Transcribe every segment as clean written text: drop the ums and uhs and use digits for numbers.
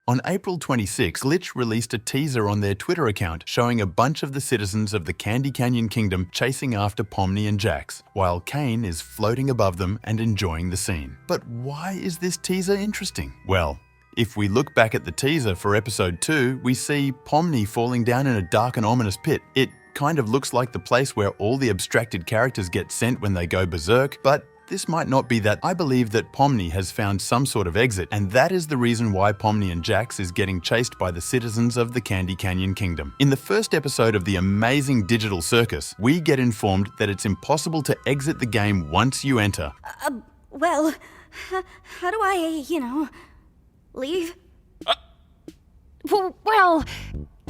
On April 26, Glitch released a teaser on their Twitter account showing a bunch of the citizens of the Candy Canyon Kingdom chasing after Pomni and Jax, while Kane is floating above them and enjoying the scene. But why is this teaser interesting? Well, if we look back at the teaser for episode 2, we see Pomni falling down in a dark and ominous pit. It kind of looks like the place where all the abstracted characters get sent when they go berserk, but this might not be that. I believe that Pomni has found some sort of exit, and that is the reason why Pomni and Jax is getting chased by the citizens of the Candy Canyon Kingdom. In the first episode of the amazing digital circus, we get informed that it's impossible to exit the game once you enter. Well, how do I, leave? Well,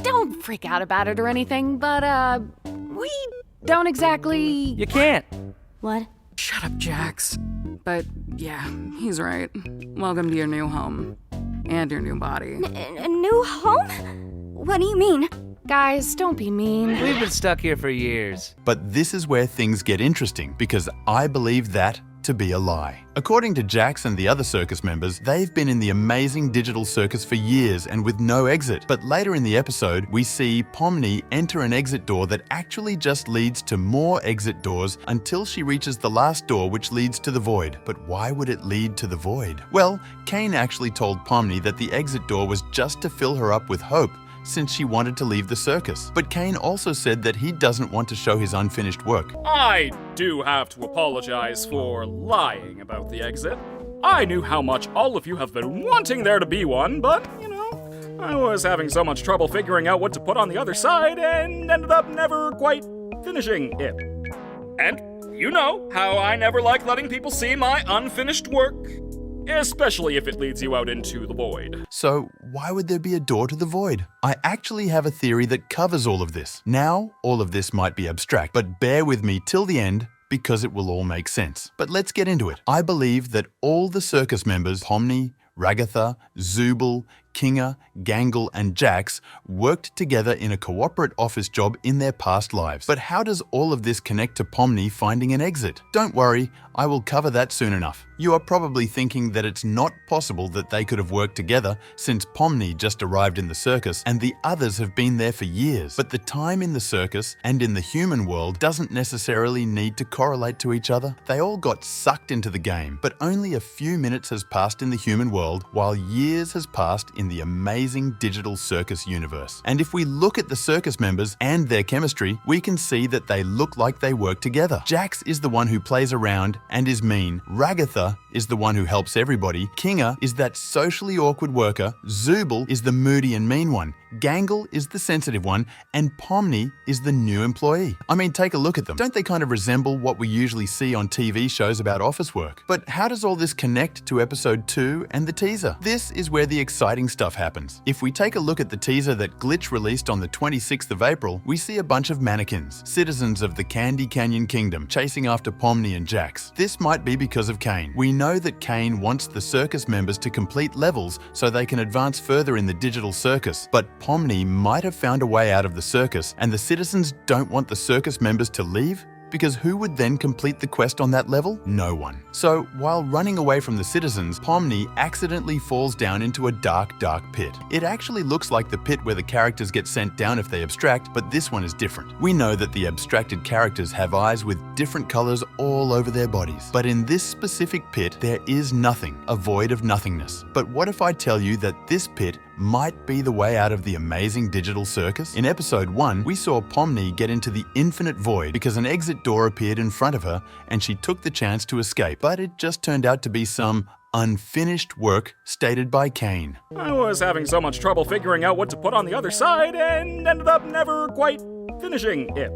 don't freak out about it or anything, but, we don't exactly... You can't. What? Shut up, Jax. But, yeah, he's right. Welcome to your new home. And your new body. A new home? What do you mean? Guys, don't be mean. We've been stuck here for years. But this is where things get interesting, because I believe that to be a lie. According to Jax and the other circus members, they've been in the amazing digital circus for years and with no exit. But later in the episode, we see Pomni enter an exit door that actually just leads to more exit doors until she reaches the last door, which leads to the void. But why would it lead to the void? Well, Kane actually told Pomni that the exit door was just to fill her up with hope, since she wanted to leave the circus. But Kane also said that he doesn't want to show his unfinished work. I do have to apologize for lying about the exit. I knew how much all of you have been wanting there to be one, but, I was having so much trouble figuring out what to put on the other side and ended up never quite finishing it. And you know how I never like letting people see my unfinished work, especially if it leads you out into the void. So why would there be a door to the void? I actually have a theory that covers all of this. Now, all of this might be abstract, but bear with me till the end because it will all make sense. But let's get into it. I believe that all the circus members, Pomni, Ragatha, Zooble, Kinga, Gangle, and Jax worked together in a cooperate office job in their past lives. But how does all of this connect to Pomni finding an exit? Don't worry, I will cover that soon enough. You are probably thinking that it's not possible that they could have worked together since Pomni just arrived in the circus and the others have been there for years. But the time in the circus and in the human world doesn't necessarily need to correlate to each other. They all got sucked into the game, but only a few minutes has passed in the human world while years has passed in the amazing digital circus universe. And if we look at the circus members and their chemistry, we can see that they look like they work together. Jax is the one who plays around and is mean. Ragatha is the one who helps everybody. Kinga is that socially awkward worker. Zooble is the moody and mean one. Gangle is the sensitive one, and Pomni is the new employee. I mean, take a look at them. Don't they kind of resemble what we usually see on TV shows about office work? But how does all this connect to episode 2 and the teaser? This is where the exciting stuff happens. If we take a look at the teaser that Glitch released on the 26th of April, we see a bunch of mannequins, citizens of the Candy Canyon Kingdom, chasing after Pomni and Jax. This might be because of Kane. We know that Kane wants the circus members to complete levels so they can advance further in the digital circus. But Pomni might have found a way out of the circus, and the citizens don't want the circus members to leave? Because who would then complete the quest on that level? No one. So, while running away from the citizens, Pomni accidentally falls down into a dark, dark pit. It actually looks like the pit where the characters get sent down if they abstract, but this one is different. We know that the abstracted characters have eyes with different colors all over their bodies. But in this specific pit, there is nothing, a void of nothingness. But what if I tell you that this pit might be the way out of the amazing digital circus? In episode 1, we saw Pomni get into the infinite void because an exit door appeared in front of her and she took the chance to escape, but it just turned out to be some unfinished work stated by Kane. I was having so much trouble figuring out what to put on the other side and ended up never quite finishing it.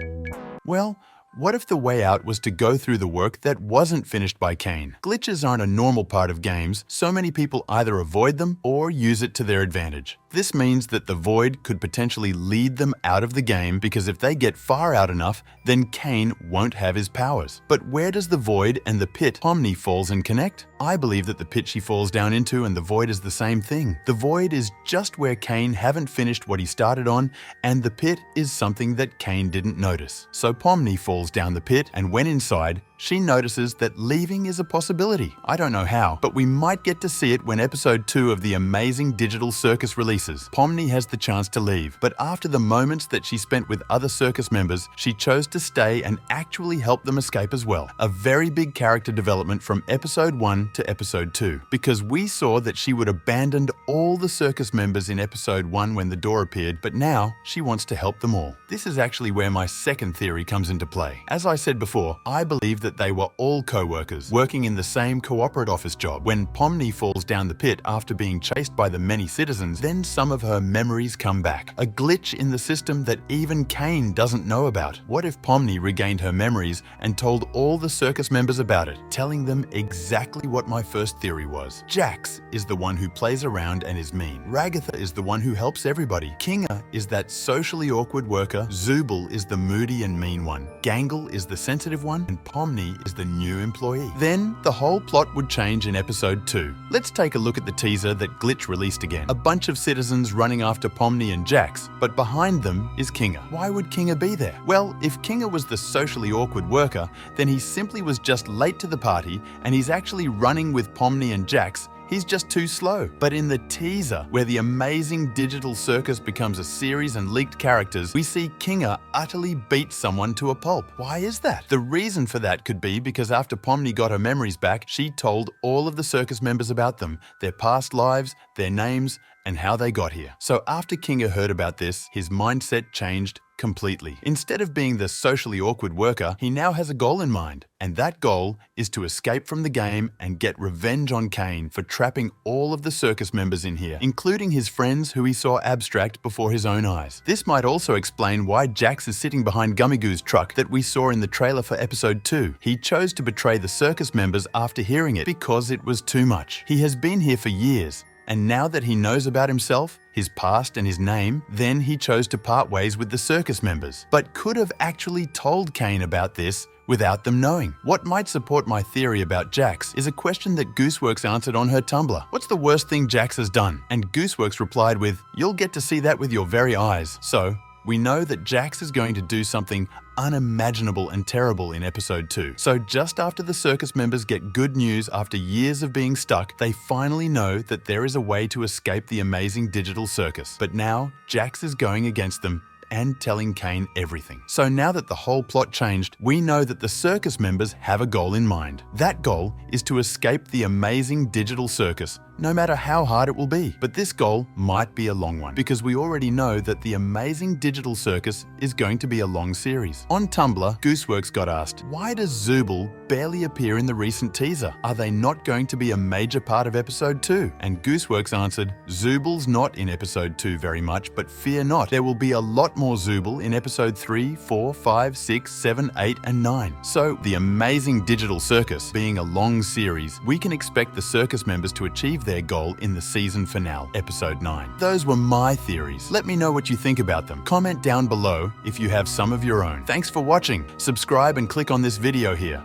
Well, what if the way out was to go through the work that wasn't finished by Kane? Glitches aren't a normal part of games, so many people either avoid them or use it to their advantage. This means that the void could potentially lead them out of the game because if they get far out enough, then Kane won't have his powers. But where does the void and the pit Pomni falls in connect? I believe that the pit she falls down into and the void is the same thing. The void is just where Kane haven't finished what he started on, and the pit is something that Kane didn't notice. So Pomni falls down the pit, and when inside, she notices that leaving is a possibility. I don't know how, but we might get to see it when episode 2 of the amazing digital circus releases. Pomni has the chance to leave, but after the moments that she spent with other circus members, she chose to stay and actually help them escape as well. A very big character development from episode 1 to episode 2, because we saw that she would abandon all the circus members in episode 1 when the door appeared, but now she wants to help them all. This is actually where my second theory comes into play. As I said before, I believe that they were all co-workers, working in the same corporate office job. When Pomni falls down the pit after being chased by the many citizens, then some of her memories come back. A glitch in the system that even Kane doesn't know about. What if Pomni regained her memories and told all the circus members about it, telling them exactly what my first theory was? Jax is the one who plays around and is mean. Ragatha is the one who helps everybody. Kinga is that socially awkward worker. Zubul is the moody and mean one. Gangle is the sensitive one, and Pomni is the new employee. Then the whole plot would change in episode 2. Let's take a look at the teaser that Glitch released again. A bunch of citizens running after Pomni and Jax, but behind them is Kinga. Why would Kinga be there? Well, if Kinga was the socially awkward worker, then he simply was just late to the party, and he's actually running with Pomni and Jax. He's just too slow. But in the teaser, where the amazing digital circus becomes a series and leaked characters, we see Kinga utterly beat someone to a pulp. Why is that? The reason for that could be because after Pomni got her memories back, she told all of the circus members about them, their past lives, their names, and how they got here. So after Kinga heard about this, his mindset changed completely. Instead of being the socially awkward worker, he now has a goal in mind. And that goal is to escape from the game and get revenge on Kane for trapping all of the circus members in here, including his friends who he saw abstract before his own eyes. This might also explain why Jax is sitting behind Gummigoo's truck that we saw in the trailer for episode 2. He chose to betray the circus members after hearing it because it was too much. He has been here for years, and now that he knows about himself, his past and his name, then he chose to part ways with the circus members, but could have actually told Kane about this without them knowing. What might support my theory about Jax is a question that Gooseworks answered on her Tumblr. What's the worst thing Jax has done? And Gooseworks replied with, "You'll get to see that with your very eyes." So, we know that Jax is going to do something unimaginable and terrible in episode 2. So just after the circus members get good news after years of being stuck, they finally know that there is a way to escape the amazing digital circus. But now, Jax is going against them and telling Kane everything. So now that the whole plot changed, we know that the circus members have a goal in mind. That goal is to escape the amazing digital circus, no matter how hard it will be. But this goal might be a long one, because we already know that the amazing digital circus is going to be a long series. On Tumblr, Gooseworks got asked, why does Zubul barely appear in the recent teaser? Are they not going to be a major part of episode 2? And Gooseworks answered, Zubul's not in episode 2 very much, but fear not, there will be a lot more Zubul in episode 3, 4, 5, 6, 7, 8, and 9. So, the amazing digital circus being a long series, we can expect the circus members to achieve their goal in the season finale, episode 9. Those were my theories. Let me know what you think about them. Comment down below if you have some of your own. Thanks for watching. Subscribe and click on this video here.